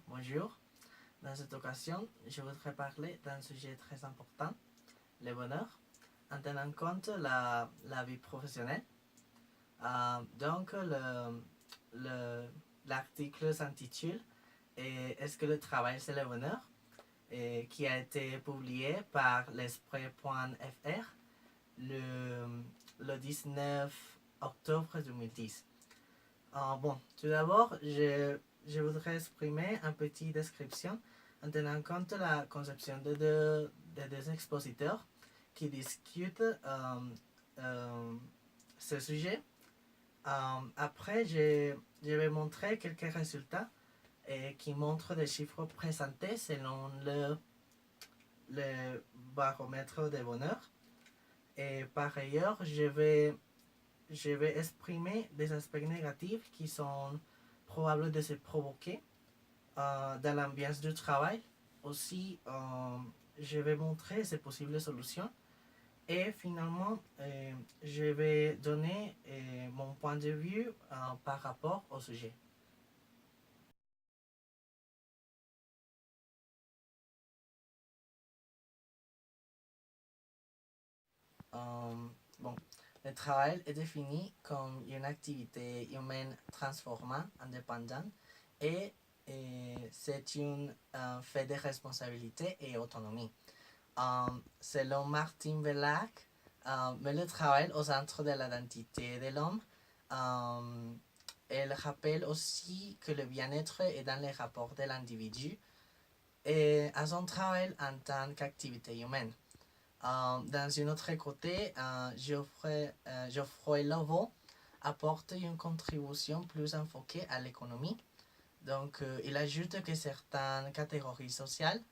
Bonjour. Dans cette occasion, je voudrais parler d'un sujet très important, le bonheur, en tenant compte la vie professionnelle. Donc, l'article s'intitule Est-ce que le travail c'est le bonheur? Qui a été publié par l'esprit.fr le 19 octobre 2010. Bon, tout d'abord, je voudrais exprimer une petite description en tenant compte de la conception de deux expositeurs qui discutent ce sujet. Après, je vais montrer quelques résultats qui montrent des chiffres présentés selon le baromètre de bonheur. Et par ailleurs, je vais exprimer des aspects négatifs qui sont probables de se provoquer dans l'ambiance du travail. Aussi, je vais montrer ces possibles solutions. Et finalement, je vais donner mon point de vue par rapport au sujet. Bon, le travail est défini comme une activité humaine transformante, indépendante, et c'est un fait de responsabilité et autonomie. Selon Martin Bellac, met le travail au centre de l'identité de l'homme. Elle rappelle aussi que le bien-être est dans les rapports de l'individu et à son travail en tant qu'activité humaine. Dans un autre côté, Geoffroy Lovo apporte une contribution plus enfoquée à l'économie. Donc, il ajoute que certaines catégories sociales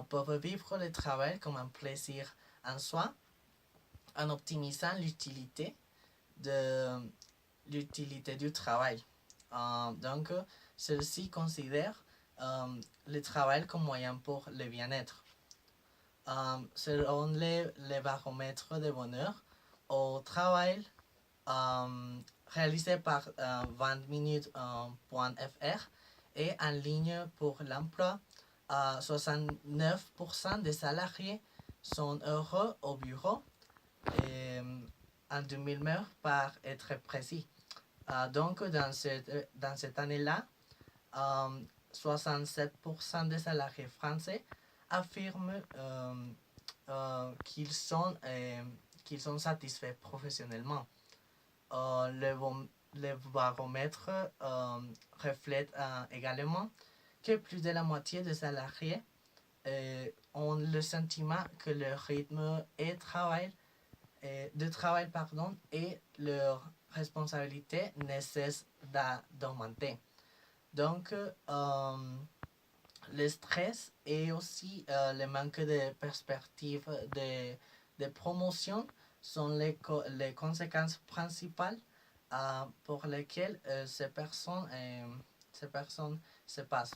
peuvent vivre le travail comme un plaisir en soi en optimisant l'utilité du travail. Donc, ceux-ci considèrent le travail comme moyen pour le bien-être. Selon les baromètres de bonheur au travail réalisé par 20 minutes.fr et en ligne pour l'emploi, 69% des salariés sont heureux au bureau et en 2000 par être précis. Donc, dans cette année-là, 67% des salariés français affirment qu'ils sont satisfaits professionnellement. Le baromètre reflète également que plus de la moitié des salariés ont le sentiment que leur rythme de travail et leur responsabilité ne cessent d'augmenter. Donc, le stress et aussi le manque de perspectives de promotion sont les conséquences principales pour lesquelles ces personnes se passent.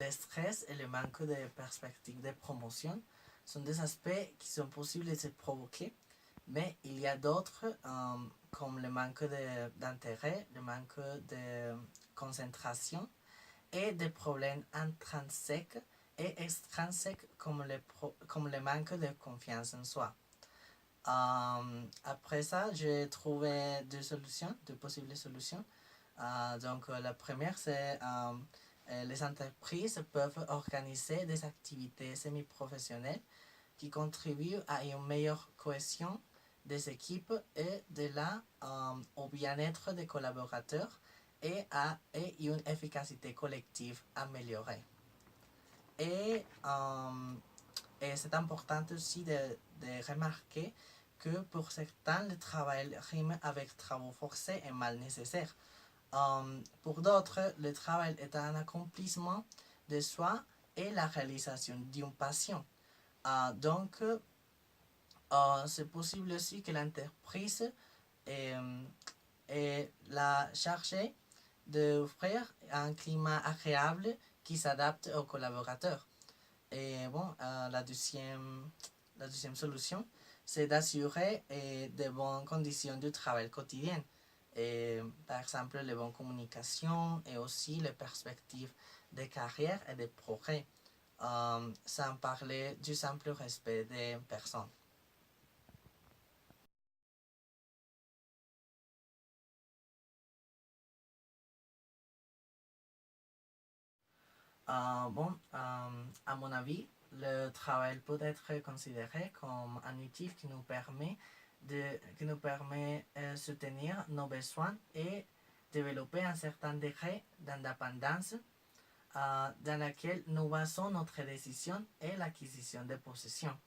Le stress et le manque de perspectives de promotion sont des aspects qui sont possibles de se provoquer, mais il y a d'autres comme le manque d'intérêt, le manque de concentration et des problèmes intrinsèques et extrinsèques comme le manque de confiance en soi. Après ça, j'ai trouvé deux possibles solutions. Donc, la première, c'est les entreprises peuvent organiser des activités semi-professionnelles qui contribuent à une meilleure cohésion des équipes et au bien-être des collaborateurs et à une efficacité collective améliorée. Et c'est important aussi de remarquer que pour certains, le travail rime avec travaux forcés et mal nécessaires. Pour d'autres, le travail est un accomplissement de soi et la réalisation d'une passion. Donc, c'est possible aussi que l'entreprise est la chargée d'offrir un climat agréable qui s'adapte aux collaborateurs. Et bon, la deuxième solution, c'est d'assurer de bonnes conditions de travail quotidien. Et, par exemple, les bonnes communications et aussi les perspectives de carrière et de progrès, sans parler du simple respect des personnes. À mon avis, le travail peut être considéré comme un outil qui nous permet de soutenir nos besoins et développer un certain degré d'indépendance dans laquelle nous basons notre décision et l'acquisition de possessions.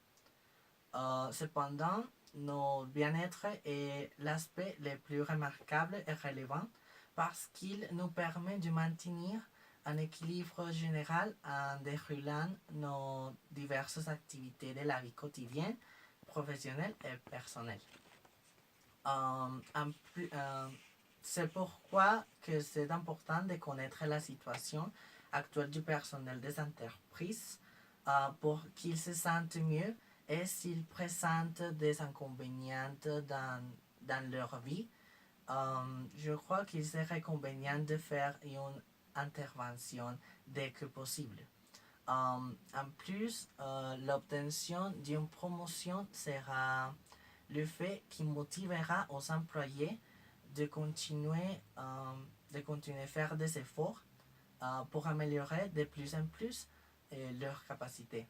Cependant, notre bien-être est l'aspect le plus remarquable et relevant parce qu'il nous permet de maintenir un équilibre général en déroulant nos diverses activités de la vie quotidienne, professionnelle et personnelle. C'est pourquoi que c'est important de connaître la situation actuelle du personnel des entreprises pour qu'ils se sentent mieux et s'ils présentent des inconvénients dans leur vie. Je crois qu'il serait convenient de faire une intervention dès que possible. En plus, l'obtention d'une promotion sera le fait qui motivera aux employés de continuer, à faire des efforts pour améliorer de plus en plus leurs capacités.